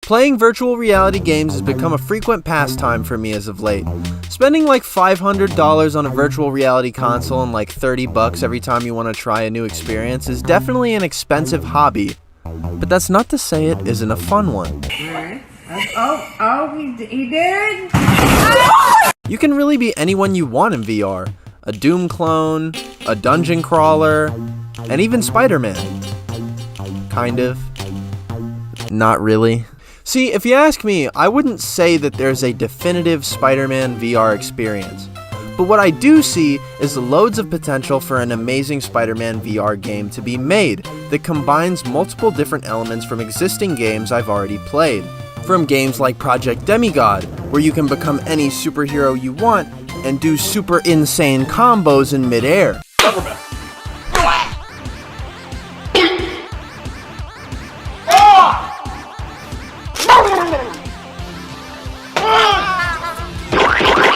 Playing virtual reality games has become a frequent pastime for me as of late. Spending like $500 on a virtual reality console and like $30 every time you want to try a new experience is definitely an expensive hobby. But that's not to say it isn't a fun one. He did? You can really be anyone you want in VR. A Doom clone, a dungeon crawler, and even Spider-Man. Kind of. Not really. See, if you ask me, I wouldn't say that there's a definitive Spider-Man VR experience. But what I do see is loads of potential for an amazing Spider-Man VR game to be made that combines multiple different elements from existing games I've already played. From games like Project Demigod, where you can become any superhero you want and do super insane combos in midair. Government.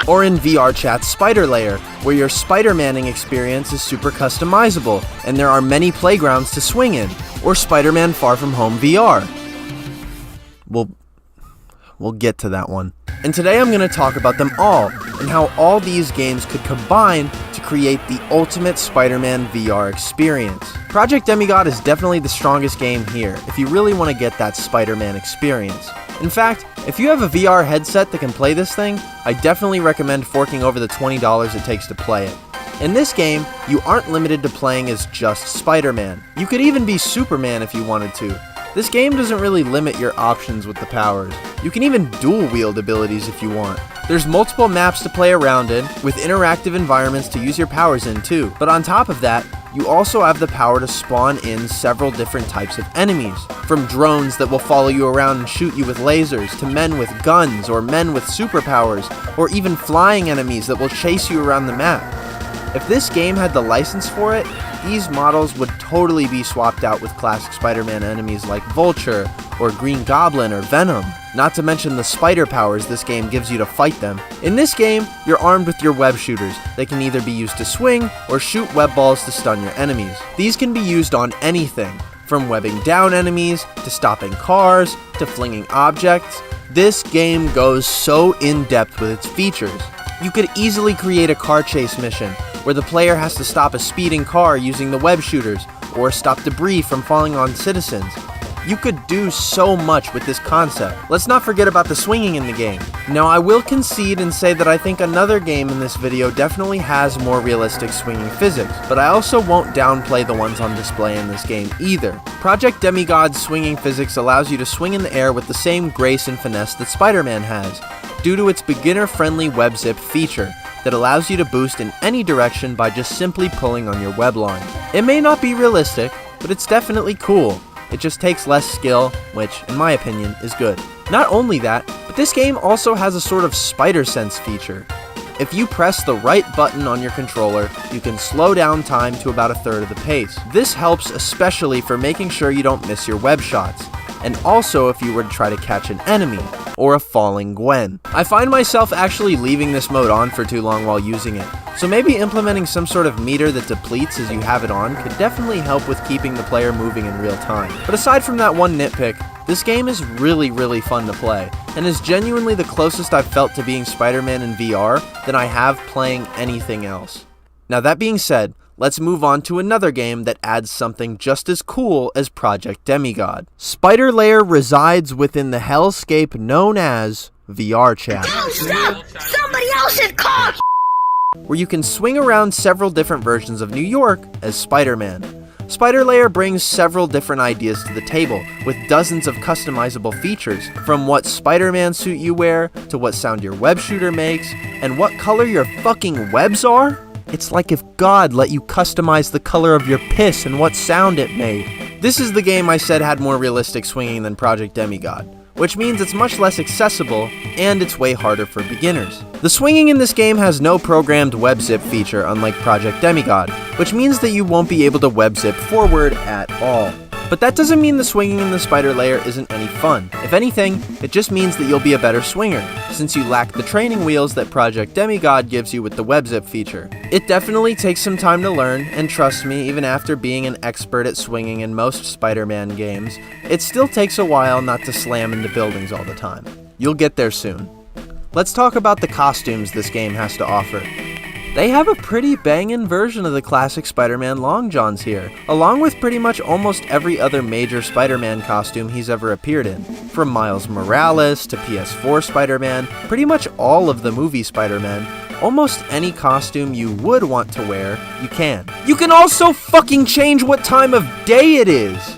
Or in VR Chat's Spider Lair, where your Spider-Manning experience is super customizable, and there are many playgrounds to swing in. Or Spider-Man Far From Home VR. We'll get to that one. And today I'm going to talk about them all, and how all these games could combine to create the ultimate Spider-Man VR experience. Project Demigod is definitely the strongest game here, if you really want to get that Spider-Man experience. In fact, if you have a VR headset that can play this thing, I definitely recommend forking over the $20 it takes to play it. In this game, you aren't limited to playing as just Spider-Man. You could even be Superman if you wanted to. This game doesn't really limit your options with the powers. You can even dual-wield abilities if you want. There's multiple maps to play around in, with interactive environments to use your powers in too. But on top of that, you also have the power to spawn in several different types of enemies. From drones that will follow you around and shoot you with lasers, to men with guns, or men with superpowers, or even flying enemies that will chase you around the map. If this game had the license for it, these models would totally be swapped out with classic Spider-Man enemies like Vulture, or Green Goblin, or Venom. Not to mention the spider powers this game gives you to fight them. In this game, you're armed with your web shooters. They can either be used to swing, or shoot web balls to stun your enemies. These can be used on anything, from webbing down enemies, to stopping cars, to flinging objects. This game goes so in-depth with its features. You could easily create a car chase mission, where the player has to stop a speeding car using the web shooters, or stop debris from falling on citizens. You could do so much with this concept. Let's not forget about the swinging in the game. Now, I will concede and say that I think another game in this video definitely has more realistic swinging physics, but I also won't downplay the ones on display in this game either. Project Demigod's swinging physics allows you to swing in the air with the same grace and finesse that Spider-Man has, due to its beginner-friendly web zip feature that allows you to boost in any direction by just simply pulling on your web line. It may not be realistic, but it's definitely cool. It just takes less skill, which, in my opinion, is good. Not only that, but this game also has a sort of spider sense feature. If you press the right button on your controller, you can slow down time to about a third of the pace. This helps especially for making sure you don't miss your web shots, and also if you were to try to catch an enemy, or a falling Gwen. I find myself actually leaving this mode on for too long while using it, so maybe implementing some sort of meter that depletes as you have it on could definitely help with keeping the player moving in real time. But aside from that one nitpick, this game is really fun to play, and is genuinely the closest I've felt to being Spider-Man in VR than I have playing anything else. Now that being said, let's move on to another game that adds something just as cool as Project Demigod. Spider Lair resides within the hellscape known as VR Chat. Oh, stop! Somebody else had caught! Where you can swing around several different versions of New York as Spider-Man. Spider Lair brings several different ideas to the table, with dozens of customizable features, from what Spider-Man suit you wear, to what sound your web shooter makes, and what color your fucking webs are. It's like if God let you customize the color of your piss and what sound it made. This is the game I said had more realistic swinging than Project Demigod, which means it's much less accessible, and it's way harder for beginners. The swinging in this game has no programmed web zip feature unlike Project Demigod, which means that you won't be able to web zip forward at all. But that doesn't mean the swinging in the spider layer isn't any fun. If anything, it just means that you'll be a better swinger, since you lack the training wheels that Project Demigod gives you with the WebZip feature. It definitely takes some time to learn, and trust me, even after being an expert at swinging in most Spider-Man games, it still takes a while not to slam into buildings all the time. You'll get there soon. Let's talk about the costumes this game has to offer. They have a pretty bangin' version of the classic Spider-Man long johns here, along with pretty much almost every other major Spider-Man costume he's ever appeared in. From Miles Morales to PS4 Spider-Man, pretty much all of the movie Spider-Man, almost any costume you would want to wear, you can. You can also fucking change what time of day it is!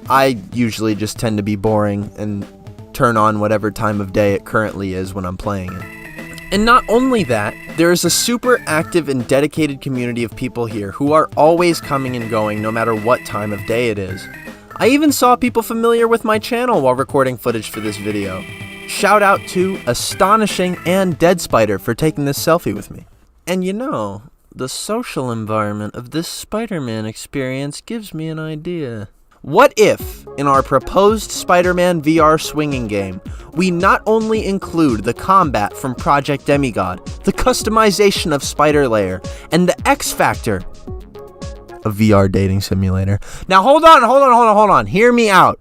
I usually just tend to be boring and turn on whatever time of day it currently is when I'm playing it. And not only that, there is a super active and dedicated community of people here who are always coming and going no matter what time of day it is. I even saw people familiar with my channel while recording footage for this video. Shout out to Astonishing and Dead Spider for taking this selfie with me. And you know, the social environment of this Spider-Man experience gives me an idea. What if, in our proposed Spider-Man VR swinging game, we not only include the combat from Project Demigod, the customization of Spider Lair, and the X Factor, a VR dating simulator. Now hold on. Hear me out.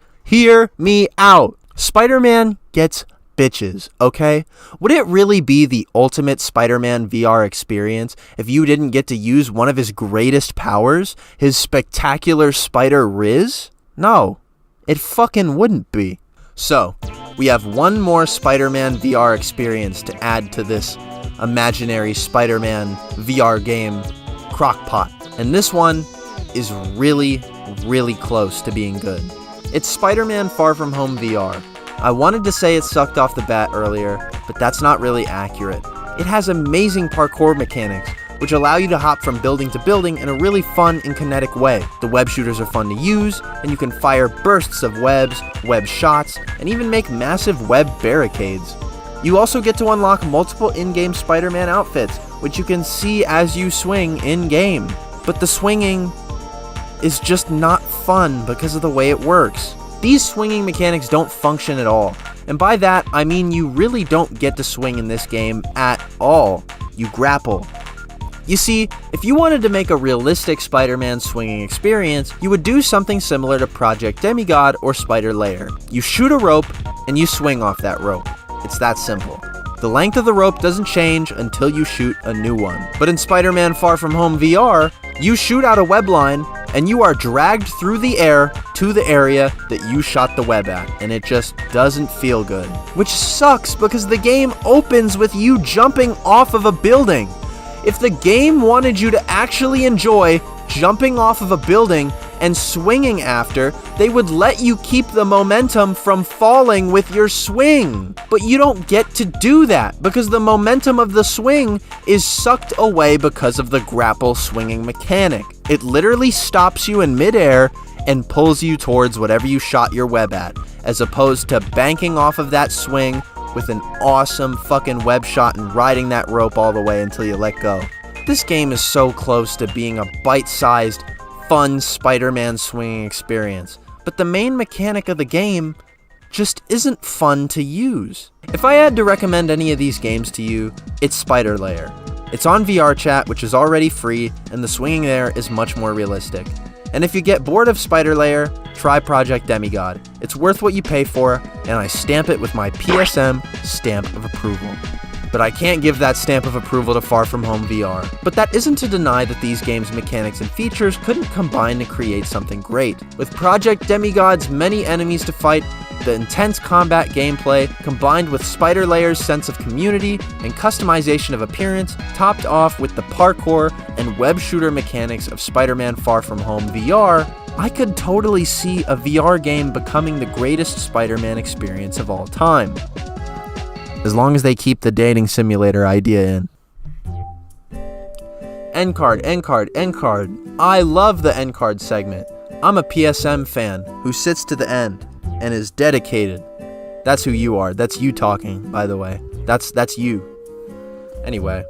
Spider-Man gets bitches, okay? Would it really be the ultimate Spider-Man VR experience if you didn't get to use one of his greatest powers, his spectacular spider riz? No, it fucking wouldn't be. So, we have one more Spider-Man VR experience to add to this imaginary Spider-Man VR game crockpot. And this one is really, really close to being good. It's Spider-Man Far From Home VR. I wanted to say it sucked off the bat earlier, but that's not really accurate. It has amazing parkour mechanics, which allow you to hop from building to building in a really fun and kinetic way. The web shooters are fun to use, and you can fire bursts of webs, web shots, and even make massive web barricades. You also get to unlock multiple in-game Spider-Man outfits, which you can see as you swing in-game. But the swinging is just not fun because of the way it works. These swinging mechanics don't function at all, and by that I mean you really don't get to swing in this game at all. You grapple. You see, if you wanted to make a realistic Spider-Man swinging experience, you would do something similar to Project Demigod or Spider Lair. You shoot a rope, and you swing off that rope. It's that simple. The length of the rope doesn't change until you shoot a new one. But in Spider-Man Far From Home VR, you shoot out a web line, and you are dragged through the air to the area that you shot the web at, and it just doesn't feel good. Which sucks because the game opens with you jumping off of a building. If the game wanted you to actually enjoy jumping off of a building and swinging after, they would let you keep the momentum from falling with your swing. But you don't get to do that because the momentum of the swing is sucked away because of the grapple swinging mechanic. It literally stops you in midair and pulls you towards whatever you shot your web at, as opposed to banking off of that swing with an awesome fucking web shot and riding that rope all the way until you let go. This game is so close to being a bite-sized, fun Spider-Man swinging experience, but the main mechanic of the game just isn't fun to use. If I had to recommend any of these games to you, it's Spider Lair. It's on VR Chat, which is already free, and the swinging there is much more realistic. And if you get bored of Spider Lair, try Project Demigod. It's worth what you pay for, and I stamp it with my PSM stamp of approval. But I can't give that stamp of approval to Far From Home VR. But that isn't to deny that these games' mechanics and features couldn't combine to create something great. With Project Demigod's many enemies to fight, the intense combat gameplay, combined with Spider Lair's sense of community and customization of appearance, topped off with the parkour and web shooter mechanics of Spider-Man Far From Home VR, I could totally see a VR game becoming the greatest Spider-Man experience of all time. As long as they keep the dating simulator idea in. End card. I love the end card segment. I'm a PSM fan who sits to the end and is dedicated. That's who you are. That's you talking, by the way. That's you. Anyway,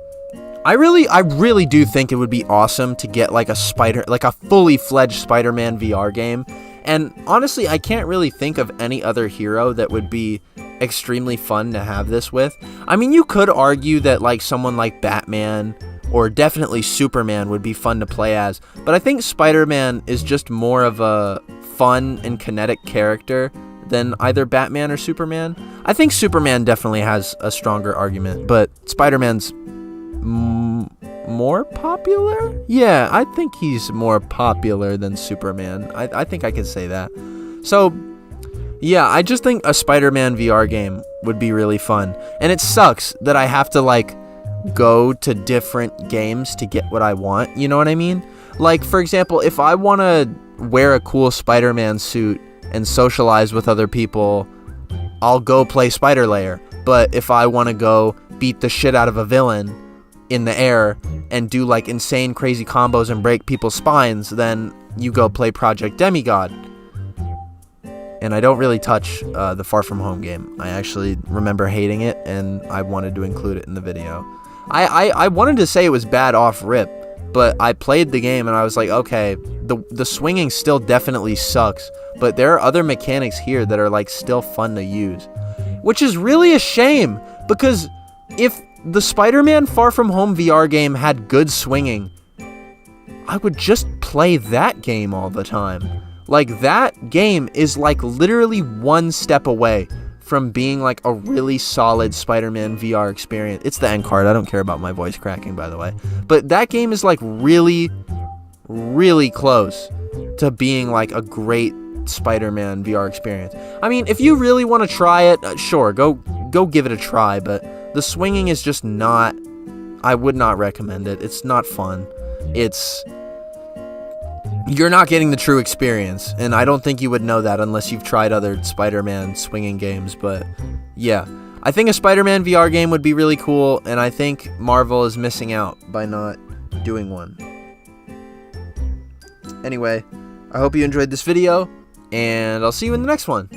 I really do think it would be awesome to get like a fully fledged Spider-Man VR game. And honestly, I can't really think of any other hero that would be extremely fun to have this with. I mean, you could argue that like someone like Batman or definitely Superman would be fun to play as, but I think Spider-Man is just more of a fun and kinetic character than either Batman or Superman. I think Superman definitely has a stronger argument, but Spider-Man's more popular? Yeah, I think he's more popular than Superman. I think I can say that. So, yeah, I just think a Spider-Man VR game would be really fun. And it sucks that I have to, like, go to different games to get what I want. You know what I mean? Like, for example, if I want to wear a cool Spider-Man suit and socialize with other people, I'll go play Spider Lair. But if I want to go beat the shit out of a villain in the air and do like insane crazy combos and break people's spines, then you go play Project Demigod. And I don't really touch the Far From Home game. I actually remember hating it, and I wanted to include it in the video. I wanted to say it was bad off rip, but I played the game and I was like, okay, the swinging still definitely sucks, but there are other mechanics here that are like still fun to use, which is really a shame, because if the Spider-Man Far From Home VR game had good swinging, I would just play that game all the time. Like, that game is like literally one step away from being like a really solid Spider-Man VR experience. It's the end card. I don't care about my voice cracking, by the way. But that game is like really, really close to being like a great Spider-Man VR experience. I mean, if you really want to try it, sure, go give it a try, but the swinging is just not, I would not recommend it. It's not fun. You're not getting the true experience, and I don't think you would know that unless you've tried other Spider-Man swinging games. But yeah, I think a Spider-Man VR game would be really cool, and I think Marvel is missing out by not doing one. Anyway, I hope you enjoyed this video, and I'll see you in the next one.